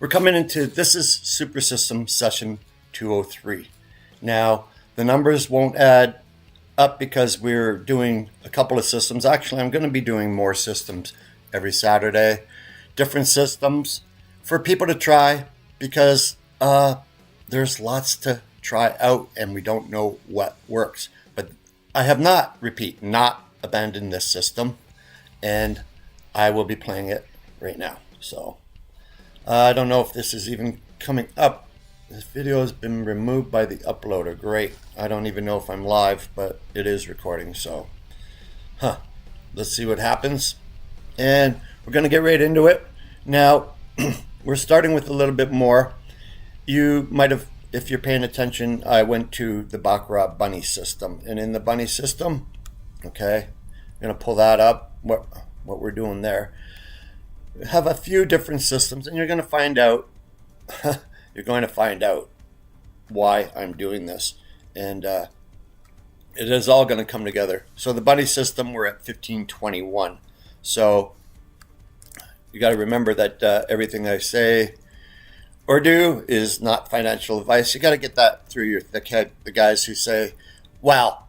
We're coming into, this is Super System session 203. Now, the numbers won't add up because we're doing a couple of systems. Actually, I'm going to be doing more systems every Saturday. Different systems for people to try because there's lots to try out and we don't know what works. But I have not abandoned this system, and I will be playing it right now. So I don't know if this is even coming up. This video has been removed by the uploader. Great. I don't even know if I'm live, but it is recording. So, let's see what happens. And we're going to get right into it. Now, we're starting with a little bit more. You might have, if you're paying attention, I went to the Baccarat bunny system. And in the bunny system, okay, I'm going to pull that up, what we're doing there. We have a few different systems, and you're going to find out why I'm doing this, and it is all going to come together. So the bunny system, we're at 1521. So you got to remember that everything I say or do is not financial advice. You got to get that through your thick head. The guys who say, "Wow,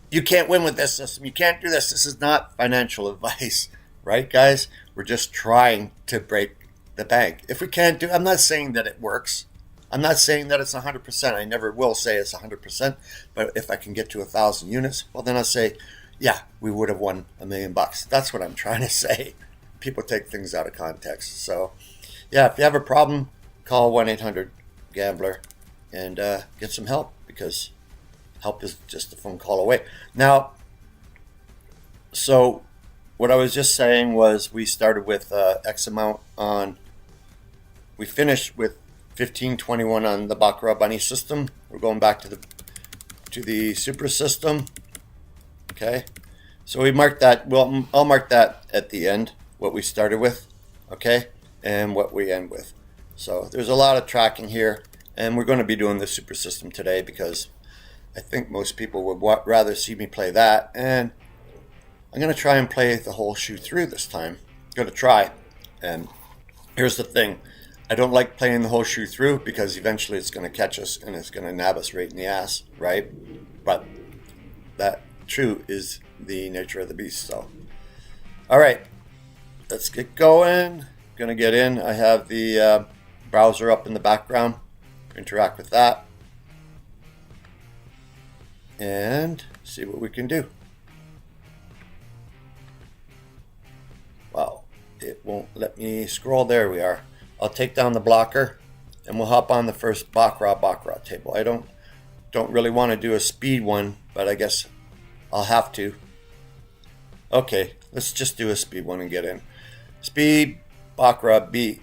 you can't win with this system. You can't do this." This is not financial advice, right, guys? We're just trying to break the bank. If we can't do, I'm not saying that it works. I'm not saying that it's 100%. I never will say it's 100%. But if I can get to 1,000 units, well, then I'll say, yeah, we would have won $1 million. That's what I'm trying to say. People take things out of context. So, yeah, if you have a problem, call 1-800-GAMBLER and get some help, because help is just a phone call away. Now, so what I was just saying was we started with X amount on, we finished with 1521 on the Baccarat bunny system. We're going back to the super system. Okay, so we marked that. Well, I'll mark that at the end, what we started with, okay, and what we end with. So there's a lot of tracking here, and we're going to be doing the super system today because I think most people would rather see me play that, and I'm going to try and play the whole shoe through this time. I'm going to try. And here's the thing. I don't like playing the whole shoe through because eventually it's going to catch us and it's going to nab us right in the ass, right? But that true is the nature of the beast. So, all right, let's get going. Going to get in. I have the browser up in the background. Interact with that. And see what we can do. Wow, it won't let me scroll. There we are. I'll take down the blocker and we'll hop on the first Baccarat table. I don't really want to do a speed one, but I guess I'll have to. Okay, let's just do a speed one and get in. Speed, Baccarat B.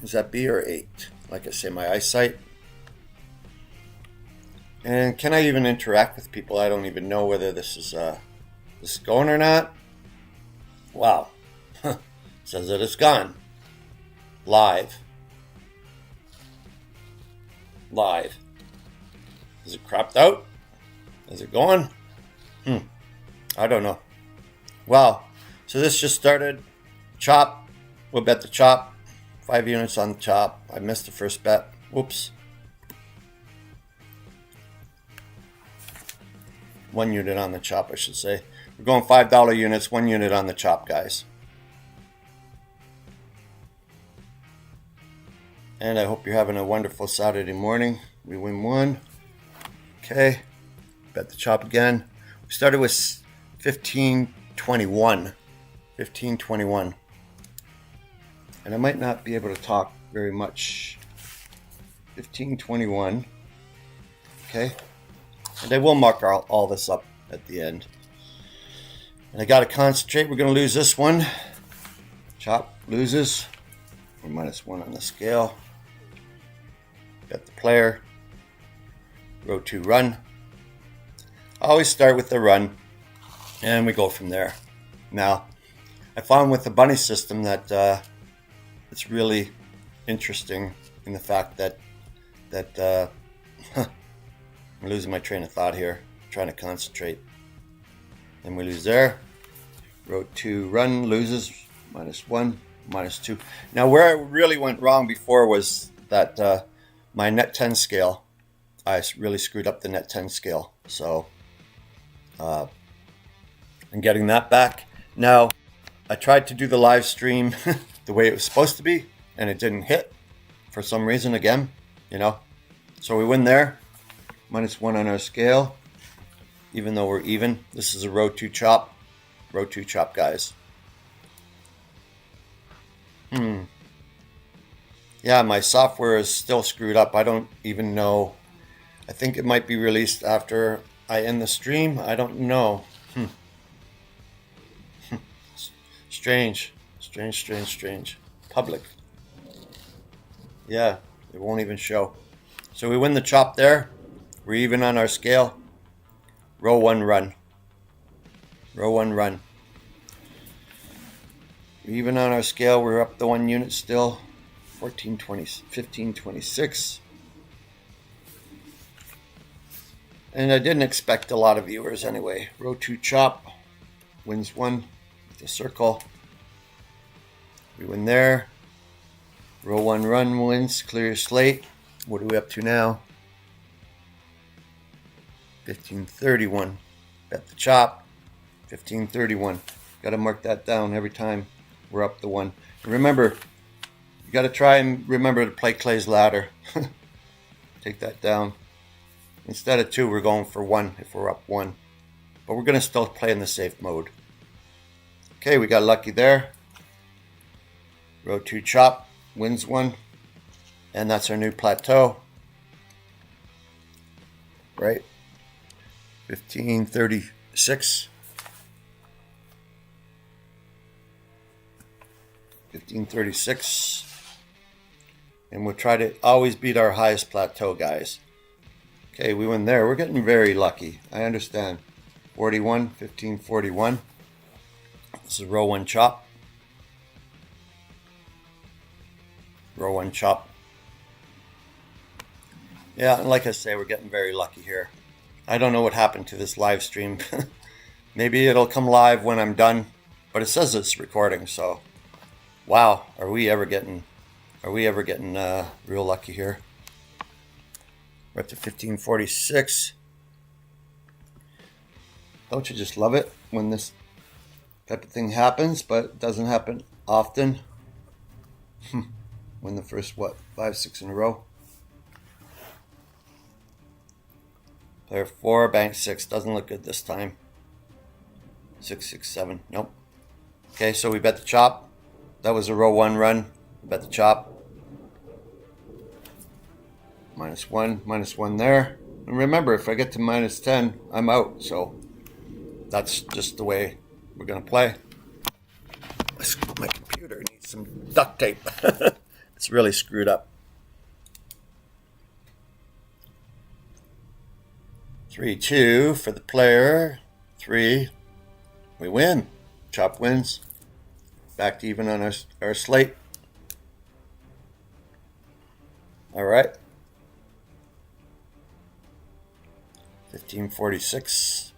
Is that B or 8? Like I say, my eyesight. And can I even interact with people? I don't even know whether this is going or not. Wow. Says that it's gone. Live. Is it cropped out? Is it going? I don't know. Wow. So this just started. Chop. We'll bet the chop. 5 units on the chop. I missed the first bet. Whoops. 1 unit on the chop, I should say. We're going $5 units, 1 unit on the chop, guys. And I hope you're having a wonderful Saturday morning. We win 1. Okay. Bet the chop again. We started with 1521. 1521. And I might not be able to talk very much. 1521. Okay. And I will mark all this up at the end. And I got to concentrate. We're going to lose this one. Chop loses. We're -1 on the scale. Got the player. Row 2 run. I always start with the run. And we go from there. Now, I found with the bunny system that it's really interesting in the fact that I'm losing my train of thought here. I'm trying to concentrate. And we lose there. Row 2 run loses. -1. -2. Now, where I really went wrong before was that my net 10 scale. I really screwed up the net 10 scale. So I'm getting that back. Now, I tried to do the live stream the way it was supposed to be, and it didn't hit for some reason again, So we win there. -1 on our scale, even though we're even. This is a row 2 chop. Row 2 chop, guys. Yeah, my software is still screwed up. I don't even know. I think it might be released after I end the stream. I don't know. Strange. Public. Yeah, it won't even show. So we win the chop there. We're even on our scale. Row 1 run. Row 1 run. We're even on our scale. We're up the 1 unit still. 1420, 1526. And I didn't expect a lot of viewers anyway. Row 2 chop. Wins 1 with the circle. We win there. Row 1 run wins. Clear your slate. What are we up to now? 1531. Bet the chop. 1531. Got to mark that down every time we're up the 1. And remember, you got to try and remember to play Clay's ladder. Take that down. Instead of 2, we're going for 1 if we're up 1. But we're going to still play in the safe mode. Okay, we got lucky there. Row 2 chop wins 1. And that's our new plateau. Right? 1536. 1536. And we'll try to always beat our highest plateau, guys. Okay, we win there. We're getting very lucky. I understand. 41, 1541. This is row 1 chop. Row 1 chop. Yeah, and like I say, we're getting very lucky here. I don't know what happened to this live stream. Maybe it'll come live when I'm done, but it says it's recording, so wow, are we ever getting real lucky here? We're up to 1546. Don't you just love it when this type of thing happens, but it doesn't happen often. Win the first, 5, 6 in a row. Player 4, bank 6. Doesn't look good this time. 6, 6, 7. Nope. Okay, so we bet the chop. That was a row 1 run. We bet the chop. -1 there. And remember, if I get to -10, I'm out. So that's just the way we're going to play. My computer needs some duct tape. It's really screwed up. 3-2 for the player. 3. We win. Chop wins. Back to even on our slate. All right. 1546.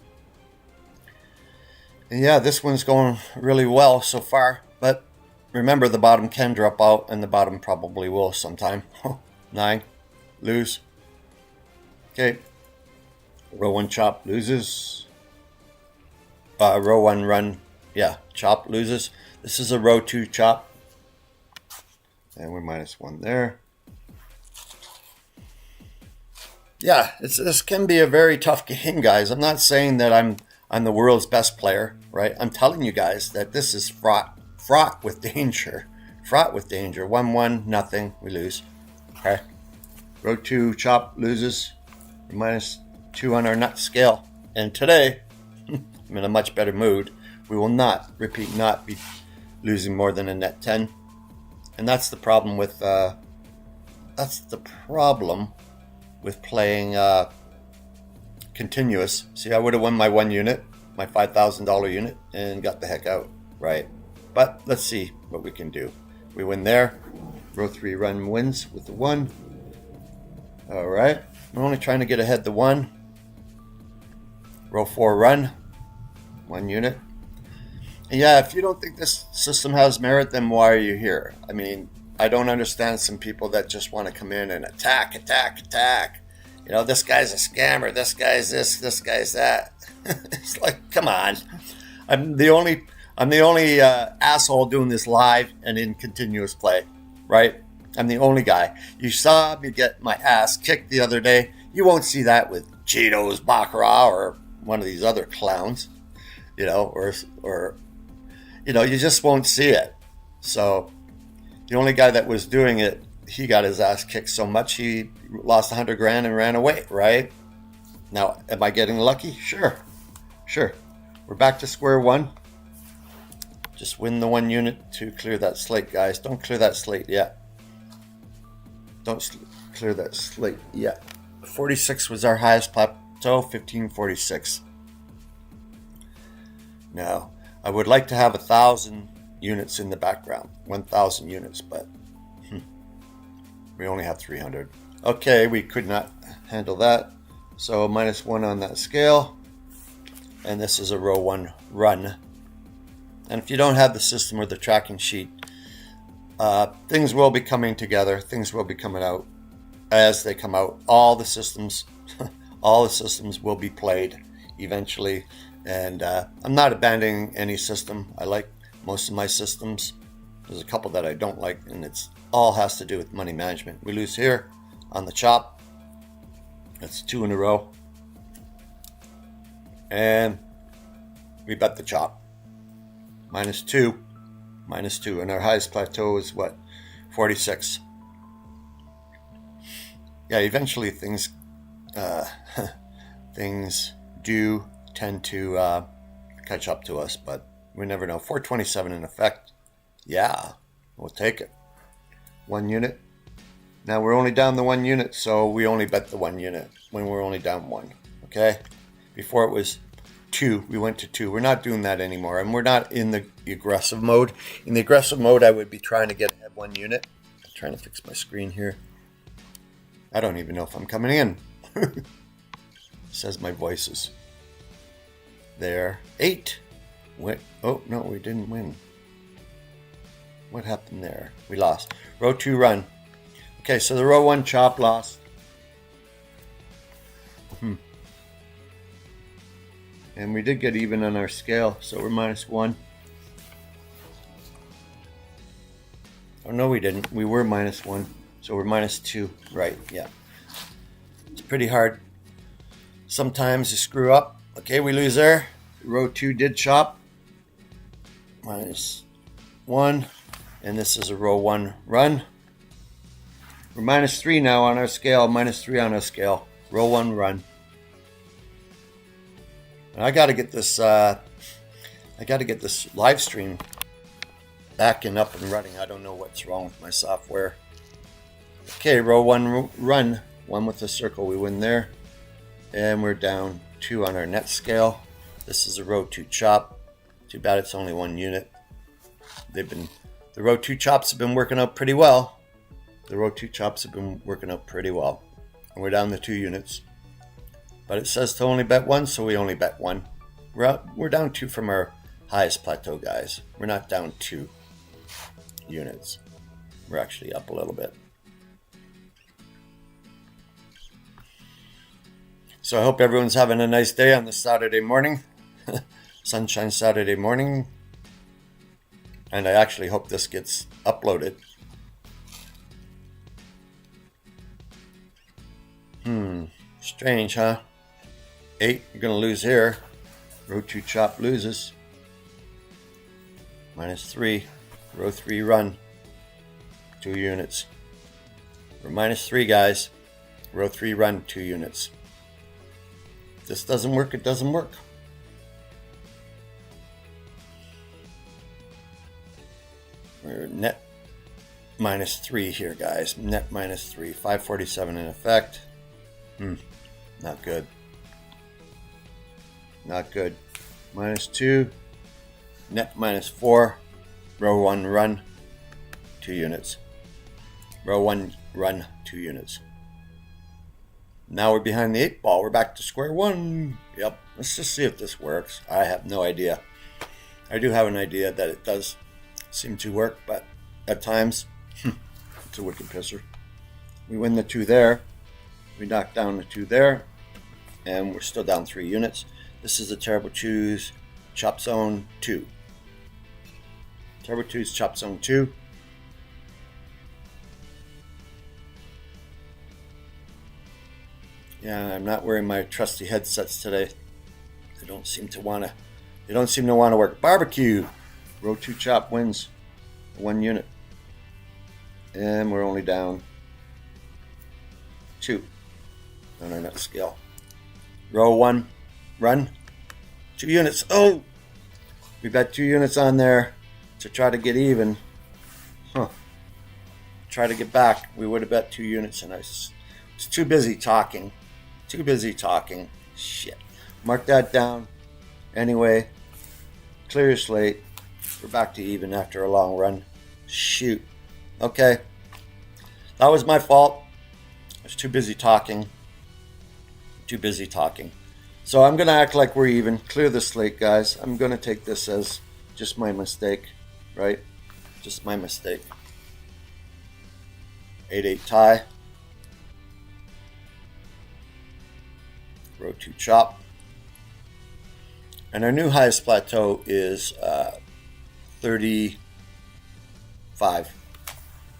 And yeah, this one's going really well so far. But remember, the bottom can drop out, and the bottom probably will sometime. 9. Lose. Okay. Row 1 chop loses. Row 1 run. Yeah, chop loses. This is a row 2 chop. And we're -1 there. Yeah, this can be a very tough game, guys. I'm not saying that I'm the world's best player, right? I'm telling you guys that this is fraught with danger. Fraught with danger. 1-1, nothing. We lose. Okay. Row 2 chop loses. We're -2 on our nut scale. And today, I'm in a much better mood. We will not be losing more than a net 10. And that's the problem with playing continuous. See, I would have won my 1 unit, my $5,000 unit, and got the heck out, right? But let's see what we can do. We win there. Row 3 run wins with the 1. All right. We're only trying to get ahead the 1. Row 4 run. 1 unit. Yeah, if you don't think this system has merit, then why are you here? I mean, I don't understand some people that just want to come in and attack, attack, attack. You know, this guy's a scammer, this guy's this guy's that. It's like, come on. I'm the only asshole doing this live and in continuous play, right? I'm the only guy. You saw me get my ass kicked the other day. You won't see that with Cheetos, Baccarat, or one of these other clowns, you know, or you know, you just won't see it. So the only guy that was doing it, he got his ass kicked so much he lost 100 grand and ran away, right? Now, am I getting lucky? Sure. We're back to square one. Just win the 1 unit to clear that slate, guys. Don't clear that slate yet. Don't clear that slate yet. 46 was our highest plateau, 1546. Now, I would like to have 1,000 units in the background, 1,000 units, but we only have 300. Okay, we could not handle that. So -1 on that scale. And this is a row 1 run. And if you don't have the system or the tracking sheet, things will be coming together. Things will be coming out as they come out. All the systems will be played eventually. And I'm not abandoning any system. I like most of my systems. There's a couple that I don't like, and it's all has to do with money management. We lose here on the chop. That's 2 in a row. And we bet the chop. -2. -2. And our highest plateau is what? 46. Yeah, eventually things things do tend to catch up to us, but we never know. 427 in effect. Yeah, we'll take it. 1 unit. Now we're only down the 1 unit, so we only bet the 1 unit when we're only down 1. Okay? Before it was 2, we went to 2. We're not doing that anymore, and we're not in the aggressive mode. In the aggressive mode, I would be trying to get ahead 1 unit. I'm trying to fix my screen here. I don't even know if I'm coming in. It says my voice is there. 8. Oh, no, we didn't win. What happened there? We lost. Row 2 run. Okay, so the row 1 chop lost. And we did get even on our scale, so we're -1. Oh, no, we didn't. We were -1, so we're -2. Right, yeah. It's pretty hard. Sometimes you screw up. Okay, we lose there. Row 2 did chop. -1. And this is a row 1 run. We're -3 now on our scale. -3 on our scale. Row 1 run. And I got to get this. Live stream back and up and running. I don't know what's wrong with my software. Okay, row 1 run. 1 with the circle. We win there, and we're down 2 on our net scale. This is a row 2 chop. Too bad it's only 1 unit. The row 2 chops have been working out pretty well. And we're down the 2 units. But it says to only bet 1, so we only bet 1. We're down 2 from our highest plateau, guys. We're not down 2 units. We're actually up a little bit. So I hope everyone's having a nice day on this Saturday morning. Sunshine Saturday morning. And I actually hope this gets uploaded. Strange, huh? 8, we're going to lose here. Row 2 chop loses. -3. Row 3 run. 2 units. We're -3, guys. Row 3 run, 2 units. If this doesn't work, it doesn't work. We're net -3 here, guys. Net -3. 547 in effect. Not good. Not good. -2. Net -4. Row 1 run. 2 units. Row 1 run. 2 units. Now we're behind the 8 ball. We're back to square 1. Yep. Let's just see if this works. I have no idea. I do have an idea that it does seem to work, but at times, it's a wicked pisser. We win the 2 there. We knock down the 2 there. And we're still down 3 units. This is a Terrible Twos Chop Zone 2. Terrible Twos Chop Zone 2. Yeah, I'm not wearing my trusty headsets today. They don't seem to want to work. Barbecue. Row 2 chop wins 1 unit. And we're only down 2 on our net scale. Row 1, run. 2 units. Oh! We've got 2 units on there to try to get even. Try to get back. We would have bet 2 units, and I was too busy talking. Shit. Mark that down. Anyway, clear your slate. We're back to even after a long run. Shoot. Okay. That was my fault. I was too busy talking. So I'm going to act like we're even. Clear the slate, guys. I'm going to take this as just my mistake, right? Just my mistake. 8-8 tie. Row 2 chop. And our new highest plateau is 35.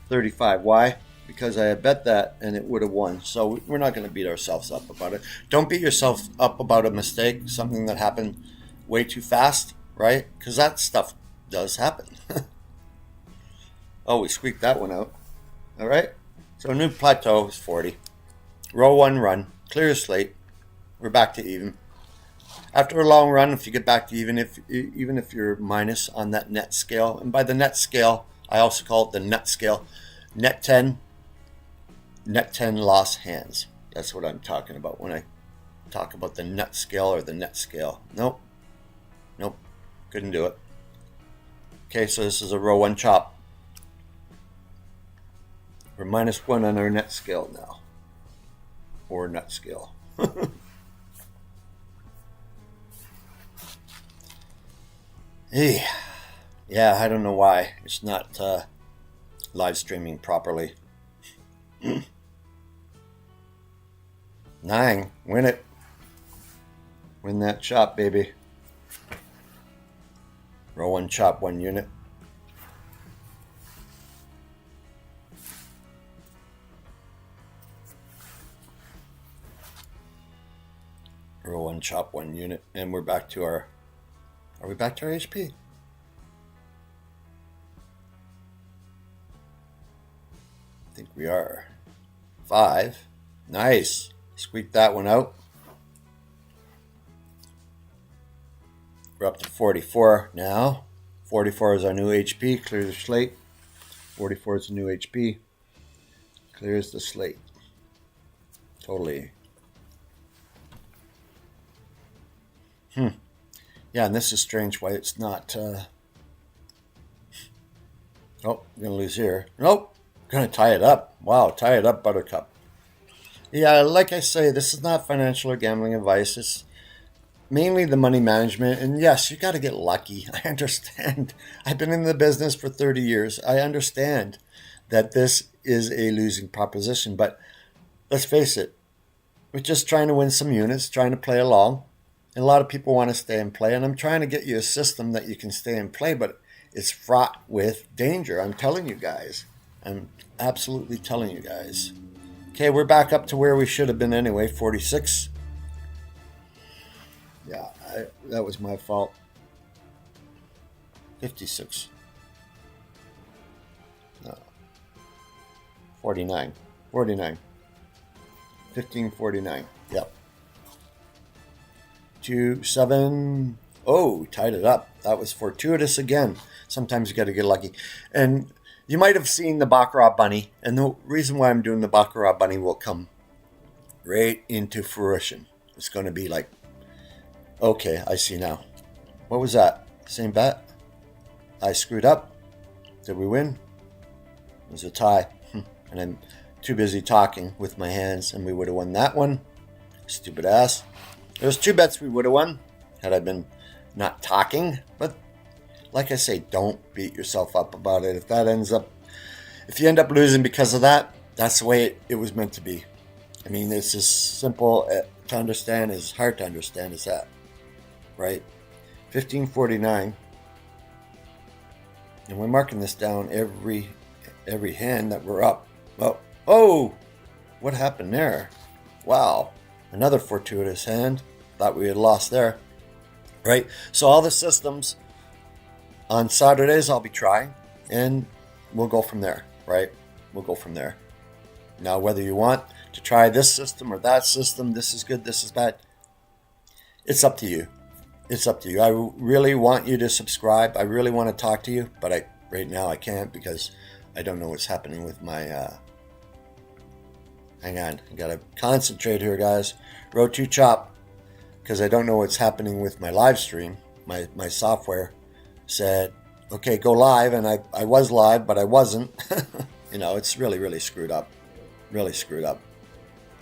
35. Why? Because I had bet that and it would have won. So we're not going to beat ourselves up about it. Don't beat yourself up about a mistake, something that happened way too fast, right? Because that stuff does happen. Oh, we squeaked that one out. All right. So new plateau is 40. Row 1 run. Clear your slate. We're back to even. After a long run, if you get back to even if you're minus on that net scale, and by the net scale, I also call it the nut scale, net 10 lost hands. That's what I'm talking about when I talk about the nut scale or the net scale. Nope, couldn't do it. Okay, so this is a row 1 chop. We're -1 on our net scale now, or nut scale. Hey, yeah, I don't know why it's not live streaming properly. 9, win it. Win that chop, baby. Row 1 chop, 1 unit. Row 1 chop, 1 unit, and we're back to our. Are we back to our HP? I think we are. 5. Nice. Squeak that one out. We're up to 44 now. 44 is our new HP. Clear the slate. 44 is the new HP. Clears the slate. Totally. Yeah, and this is strange why it's not... Oh, I'm going to lose here. Nope. Going to tie it up. Wow, tie it up, Buttercup. Yeah, like I say, this is not financial or gambling advice. It's mainly the money management. And yes, you got to get lucky. I understand. I've been in the business for 30 years. I understand that this is a losing proposition. But let's face it. We're just trying to win some units, trying to play along. And a lot of people want to stay and play. And I'm trying to get you a system that you can stay and play. But it's fraught with danger. I'm telling you guys. I'm absolutely telling you guys. Okay, we're back up to where we should have been anyway, 46. Yeah, that was my fault. 56. No. 49. 49. 1549. Yep. 2, 7. Oh, tied it up. That was fortuitous again. Sometimes you got to get lucky. And you might have seen the Baccarat bunny, and the reason why I'm doing the Baccarat bunny will come right into fruition. It's going to be like, okay, I see now. What was that? Same bet? I screwed up. Did we win? It was a tie. And I'm too busy talking with my hands, and we would have won that one. Stupid ass. There's 2 bets we would have won had I been not talking, but like I say, don't beat yourself up about it. If you end up losing because of that, that's the way it was meant to be. I mean, it's as simple to understand, as hard to understand as that, right? 1549, and we're marking this down every hand that we're up. Oh, what happened there? Wow, another fortuitous hand. Thought we had lost there, right? So all the systems on Saturdays I'll be trying, and we'll go from there, right? We'll go from there. Now, whether you want to try this system or that system, this is good, this is bad, it's up to you. It's up to you. I really want you to subscribe. I really want to talk to you, but right now I can't because I don't know what's happening with my... hang on. I got to concentrate here, guys. Row 2 chop, because I don't know what's happening with my live stream. My software said, okay, go live, and I was live, but I wasn't. You know, it's really, really screwed up. Really screwed up.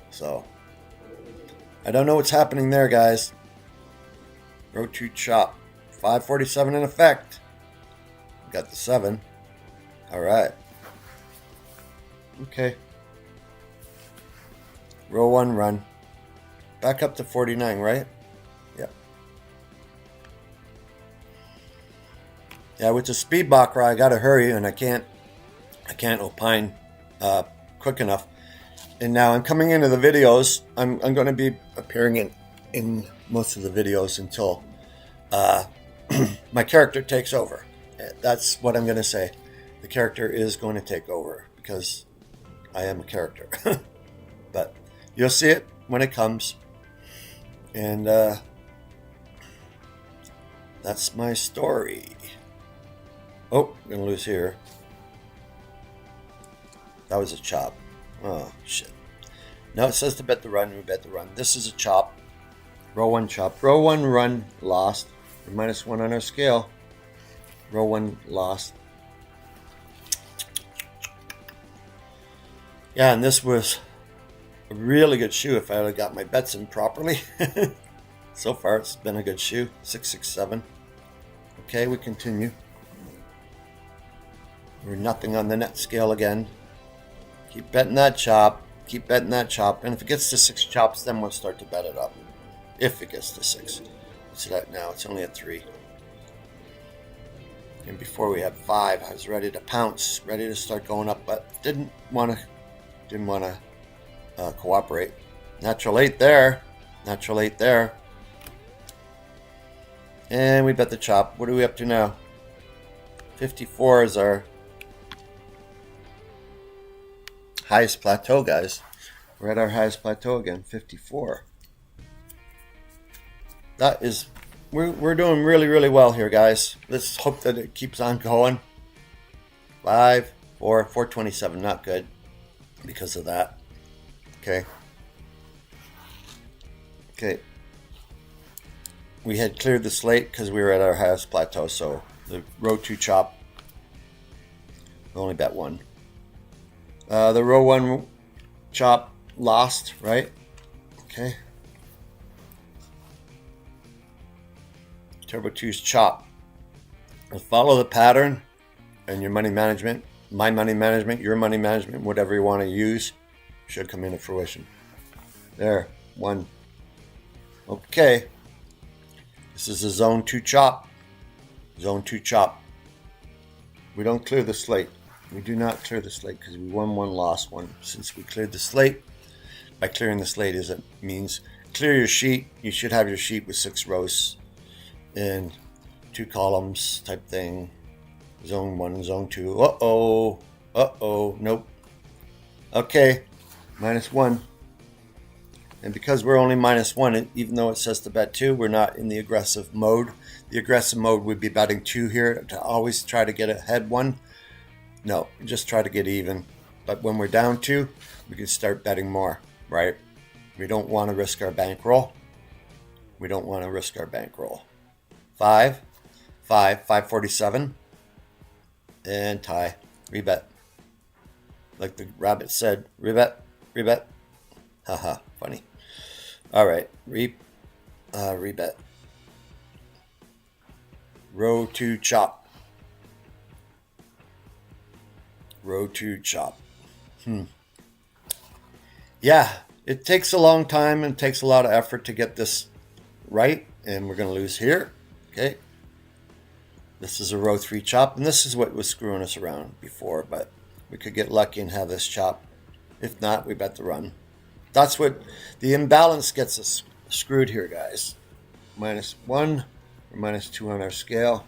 So, I don't know what's happening there, guys. Row 2 chop. 547 in effect. Got the 7. All right. Okay. Row 1 run. Back up to 49, right? Yep. Yeah, with the speed Baccarat, I gotta hurry, and I can't opine quick enough. And now I'm coming into the videos. I'm going to be appearing in most of the videos until my character takes over. That's what I'm going to say. The character is going to take over because I am a character. But you'll see it when it comes. And that's my story. Oh, I'm going to lose here. That was a chop. Oh, shit. Now it says to bet the run. We bet the run. This is a chop. Row 1 chop. Row 1 run lost. We're -1 on our scale. Row 1 lost. Yeah, and this was a really good shoe if I had got my bets in properly. So far, it's been a good shoe. 667. Okay, we continue. We're nothing on the net scale again. Keep betting that chop. Keep betting that chop. And if it gets to 6 chops, then we'll start to bet it up. If it gets to 6. What's it at now? It's only at 3. And before we had 5, I was ready to pounce, ready to start going up, but didn't want to cooperate. Natural 8 there. Natural 8 there. And we bet the chop. What are we up to now? 54 is our highest plateau, guys. We're at our highest plateau again, 54. That is, we're doing really, really well here, guys. Let's hope that it keeps on going. 5, 4, 427, not good because of that. Okay. Okay. We had cleared the slate because we were at our highest plateau, so the row 2 chop, we only bet 1. The row 1 chop lost, right? Okay. Turbo 2's chop. We'll follow the pattern and your money management, my money management, your money management, whatever you want to use, should come into fruition. There, 1. Okay. This is a zone 2 chop. Zone 2 chop. We don't clear the slate. We do not clear the slate because we won 1, lost 1. Since we cleared the slate, by clearing the slate means clear your sheet. You should have your sheet with 6 rows in 2 columns type thing. Zone 1, zone 2. Uh-oh. Uh-oh. Nope. Okay. -1. And because we're only -1, even though it says to bet 2, we're not in the aggressive mode. The aggressive mode would be betting 2 here to always try to get ahead 1. No, just try to get even. But when we're down 2, we can start betting more, right? We don't want to risk our bankroll. We don't want to risk our bankroll. 5, 5, 547. And tie. Rebet. Like the rabbit said, rebet, rebet. Haha, funny. All right, rebet. Row 2 chop. Row 2 chop. Yeah, it takes a long time and takes a lot of effort to get this right, and we're going to lose here. Okay. This is a row 3 chop, and this is what was screwing us around before, but we could get lucky and have this chop. If not, we bet the run. That's what the imbalance gets us screwed here, guys. -1 or -2 on our scale.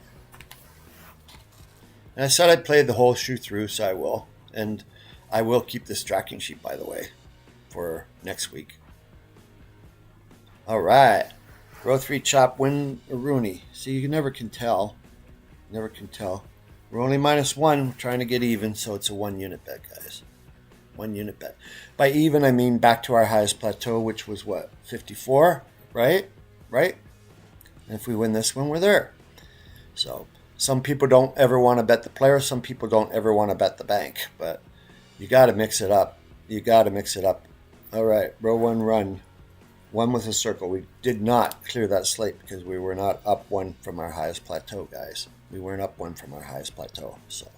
And I said I'd play the whole shoe through, so I will. And I will keep this tracking sheet, by the way, for next week. All right. Row 3 chop, win or Rooney. See, you never can tell. Never can tell. We're only -1, trying to get even, so it's a 1 unit bet, guys. 1 unit bet. By even, I mean back to our highest plateau, which was what? 54, right? Right? And if we win this one, we're there. So some people don't ever want to bet the player. Some people don't ever want to bet the bank. But you got to mix it up. You got to mix it up. All right, row 1 run. 1 with a circle. We did not clear that slate because we were not up 1 from our highest plateau, guys. We weren't up 1 from our highest plateau. So.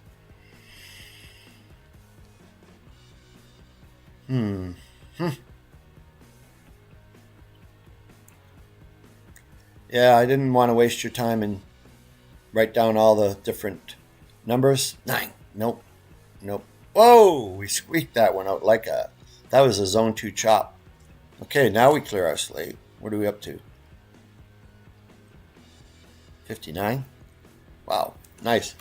Yeah, I didn't want to waste your time and write down all the different numbers. 9. Nope. Nope. Whoa! We squeaked that one out like a... That was a zone 2 chop. Okay, now we clear our slate. What are we up to? 59? Wow. Nice.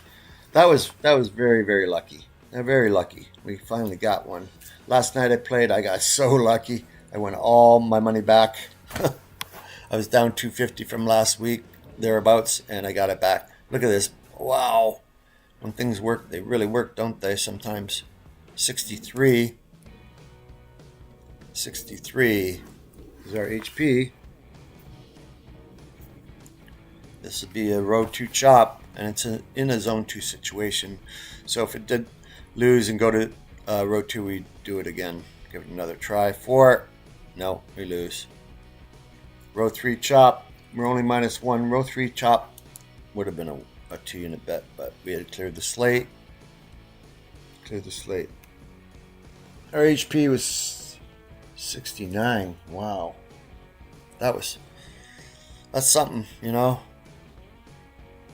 That was very, very lucky. Very lucky. We finally got one. Last night I played, I got so lucky. I won all my money back. I was down 250 from last week, thereabouts, and I got it back. Look at this. Wow. When things work, they really work, don't they, sometimes? 63. 63 is our HP. This would be a row 2 chop, and it's in a zone 2 situation. So if it did lose and go to row 2, we do it again. Give it another try. 4. No, we lose. Row 3 chop. We're only -1. Row 3 chop would have been a 2 unit bet, but we had cleared the slate. Cleared the slate. Our HP was 69. Wow. That's something, you know.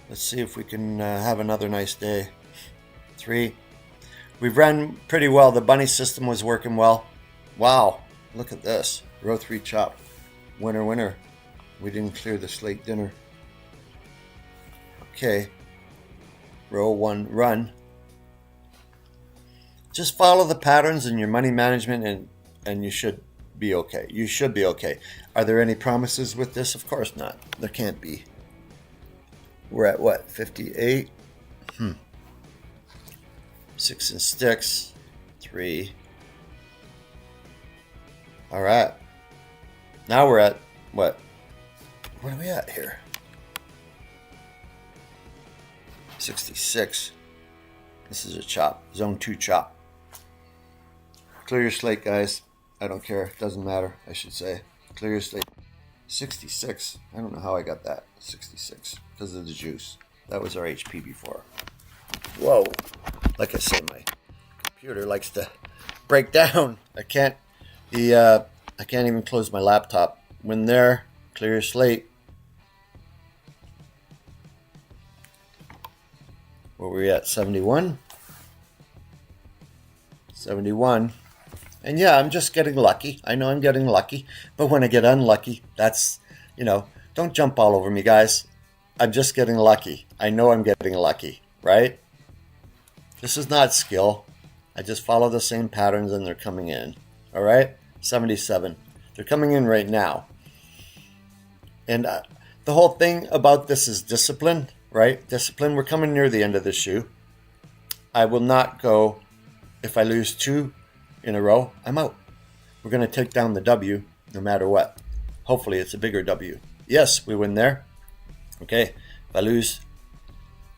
Let's see if we can have another nice day. 3. We've ran pretty well. The bunny system was working well. Wow. Look at this. Row 3 chop. Winner, winner. We didn't clear the slate dinner. Okay. Row 1 run. Just follow the patterns in your money management and you should be okay. You should be okay. Are there any promises with this? Of course not. There can't be. We're at what? 58? 6 and sticks. 3. All right. Now we're at what? What are we at here? 66. This is a chop. Zone 2 chop. Clear your slate, guys. I don't care. Doesn't matter, I should say. Clear your slate. 66. I don't know how I got that. 66. Because of the juice. That was our HP before. Whoa. Like I say, my computer likes to break down. I can't even close my laptop. When there, clear your slate. Where were we at? 71? 71. And yeah, I'm just getting lucky. I know I'm getting lucky. But when I get unlucky, that's, don't jump all over me, guys. I'm just getting lucky. I know I'm getting lucky, right? This is not skill. I just follow the same patterns and they're coming in. All right? 77. They're coming in right now. And the whole thing about this is discipline, right? Discipline. We're coming near the end of the shoe. I will not go, if I lose 2 in a row, I'm out. We're going to take down the W no matter what. Hopefully it's a bigger W. Yes, we win there. Okay, if I lose,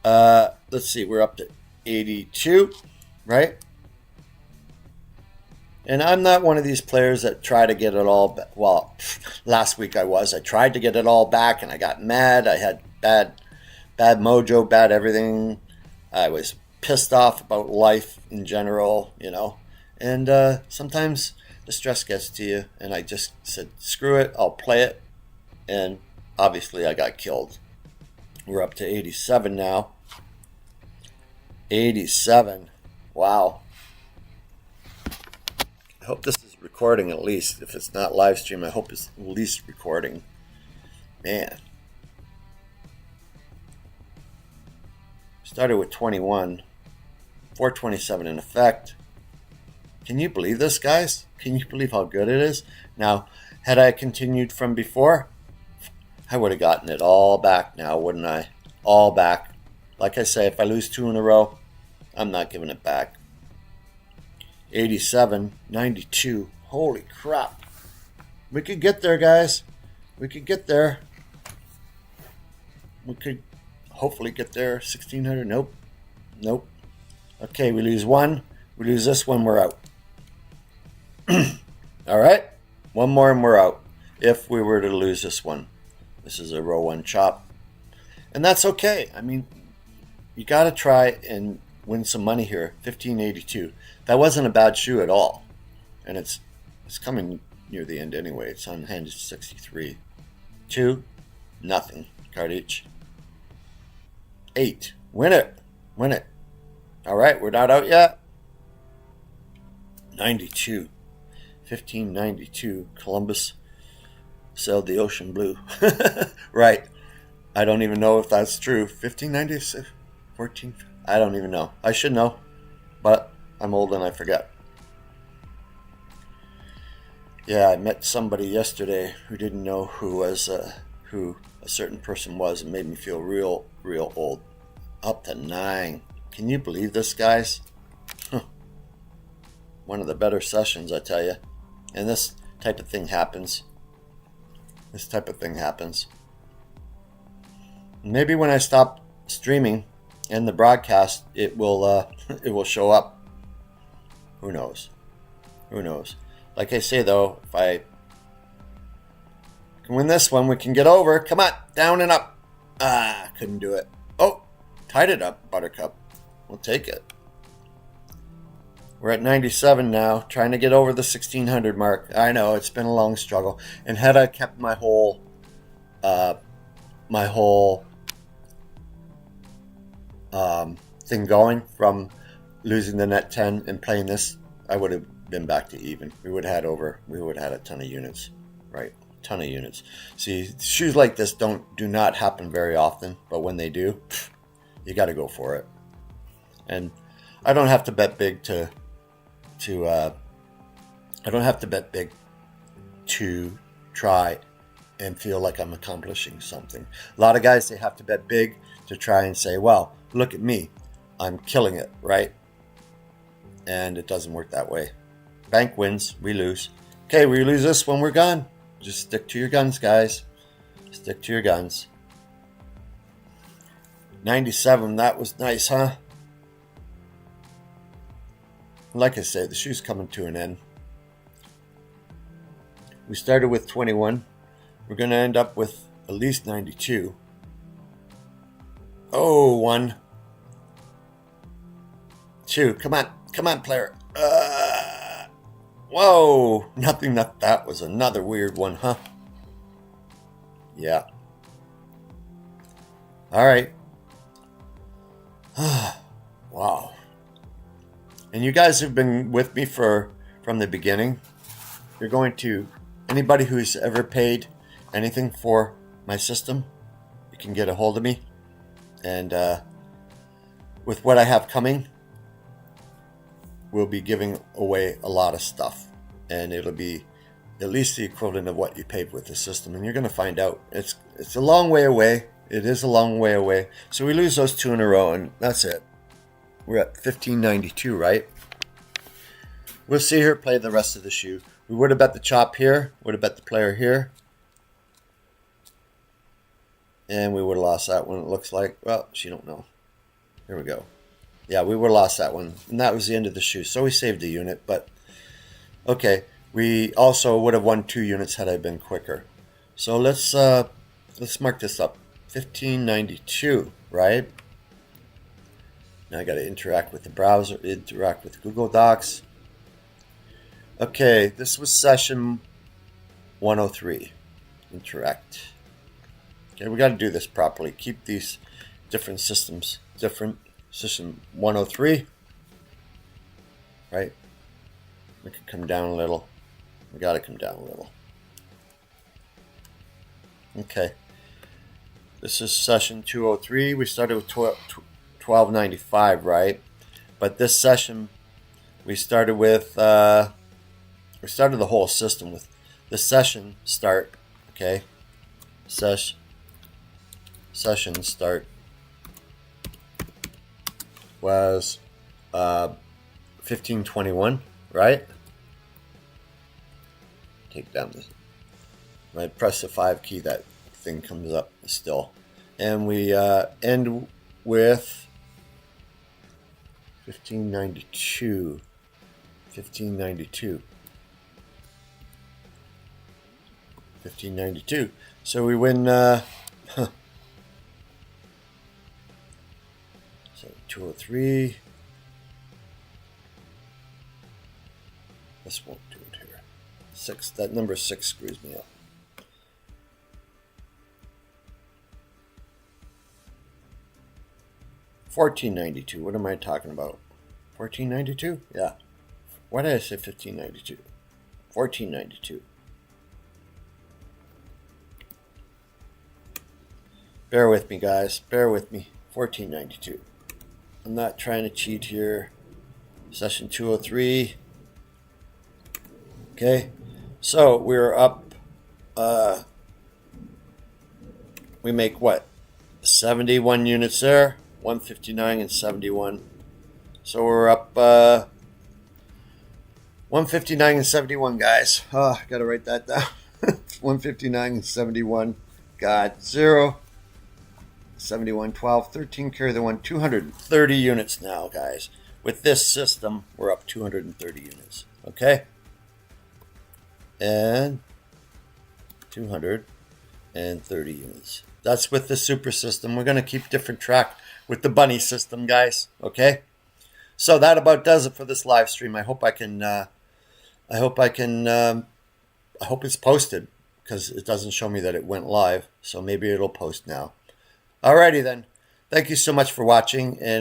let's see, we're up to 82, right? And I'm not one of these players that try to get it all back. Well, last week I was. I tried to get it all back and I got mad. I had bad mojo, bad everything. I was pissed off about life in general, you know. And sometimes the stress gets to you, and I just said, screw it, I'll play it. And obviously I got killed. We're up to 87 now. 87. Wow. I hope this is recording at least. If it's not live stream, I hope it's at least recording. Man. Started with 21. 427 in effect. Can you believe this, guys? Can you believe how good it is? Now, had I continued from before, I would have gotten it all back now, wouldn't I? All back. Like I say, if I lose 2 in a row, I'm not giving it back. 87, 92. Holy crap. We could get there, guys. We could get there. We could hopefully get there. 1600. Nope. Nope. Okay, we lose 1. We lose this one, we're out. All right. 1 more and we're out. If we were to lose this one. This is a row 1 chop. And that's okay. I mean, you got to try and win some money here. 1582. That wasn't a bad shoe at all. And it's coming near the end anyway. It's on hand 63. 2. Nothing. Card each. 8. Win it. Win it. All right. We're not out yet. 92. 1592. Columbus sailed the ocean blue. Right. I don't even know if that's true. 1596. 14. I don't even know. I should know. But I'm old and I forget. Yeah, I met somebody yesterday who didn't know who a certain person was. It made me feel real old. Up to 9. Can you believe this, guys? One of the better sessions, I tell you. And this type of thing happens. This type of thing happens. Maybe when I stop streaming and the broadcast, it will show up. Who knows? Who knows? Like I say, though, if I can win this one, we can get over. Come on, down and up. Couldn't do it. Oh, tied it up, Buttercup. We'll take it. We're at 97 now, trying to get over the 1600 mark. I know, it's been a long struggle. And had I kept my whole thing going from losing the net 10 and playing this, I would have been back to even. We would have had a ton of units, right? A ton of units. See, shoes like this do not happen very often, but when they do, you got to go for it. And I don't have to bet big to try and feel like I'm accomplishing something. A lot of guys, they have to bet big to try and say, well, look at me, I'm killing it, right? And it doesn't work that way. Bank wins, we lose. Okay, we lose this when we're gone. Just stick to your guns, guys. Stick to your guns. 97, that was nice, huh? Like I said, the shoe's coming to an end. We started with 21. We're going to end up with at least 92. Oh, 1. 2. Come on, player. Whoa, nothing. That was another weird one, huh? Yeah. All right. Wow. And you guys have been with me from the beginning. You're going to, anybody who's ever paid anything for my system, you can get a hold of me. And with what I have coming, we'll be giving away a lot of stuff. And it'll be at least the equivalent of what you paid with the system. And you're going to find out. It's a long way away. It is a long way away. So we lose those 2 in a row, and that's it. We're at 1592, right? We'll see her play the rest of the shoe. We would have bet the chop here. Would have bet the player here. And we would have lost that one, it looks like. Well, she don't know. Here we go. Yeah, we would have lost that one. And that was the end of the shoe. So we saved a unit, but okay. We also would have won 2 units had I been quicker. So let's mark this up. 1592, right? Now I got to interact with the browser, interact with Google Docs. Okay, this was session 103. Interact. Okay, we got to do this properly. Keep these different systems different. System 103. Right? We can come down a little. We got to come down a little. Okay. This is session 203. We started with 1295, right? But this session, we started with, we started the whole system with the session start, okay? Session start was 1521, right? Take down this. Right, press the 5 key, that thing comes up still. And we end with 1592. 1592. 1592. So we win, so 203. This won't do it here. 6, that number 6 screws me up. 1492. What am I talking about? 1492? Yeah. Why did I say 1592? 1492. Bear with me, guys. Bear with me. 1492. I'm not trying to cheat here. Session 203. Okay. So we're up. We make what? 71 units there. 159 and 71. So we're up 159 and 71, guys. Oh, I gotta write that down. 159 and 71. Got 0. 71, 12, 13, carry the 1. 230 units now, guys. With this system, we're up 230 units. Okay? And 230 units. That's with the super system. We're going to keep different track with the bunny system, guys. Okay? So that about does it for this live stream. I hope it's posted, because it doesn't show me that it went live. So maybe it'll post now. Alrighty then. Thank you so much for watching, and